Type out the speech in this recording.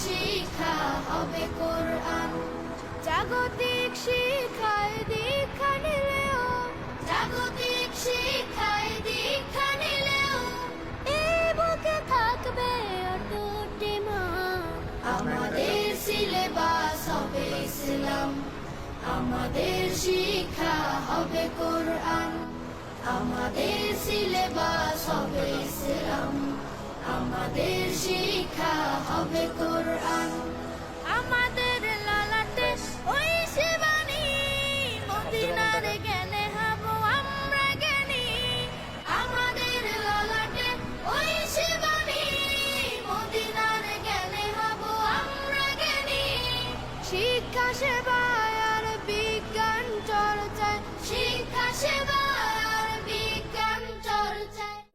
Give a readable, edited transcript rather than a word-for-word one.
শিক্ষা হবে কোরআন। জাগতিক শিক্ষায় দীক্ষা নিলেও, জাগতিক শিক্ষায় দীক্ষা নিলেও এই বুকে থাকবে অটুট ঈমান। আমাদের সিলেবাস হবে ইসলাম, আমাদের শিক্ষা হবে কোরআন। আমাদের সিলেবাস হবে ইসলাম, আমাদের শিক্ষা হবে কোরআন।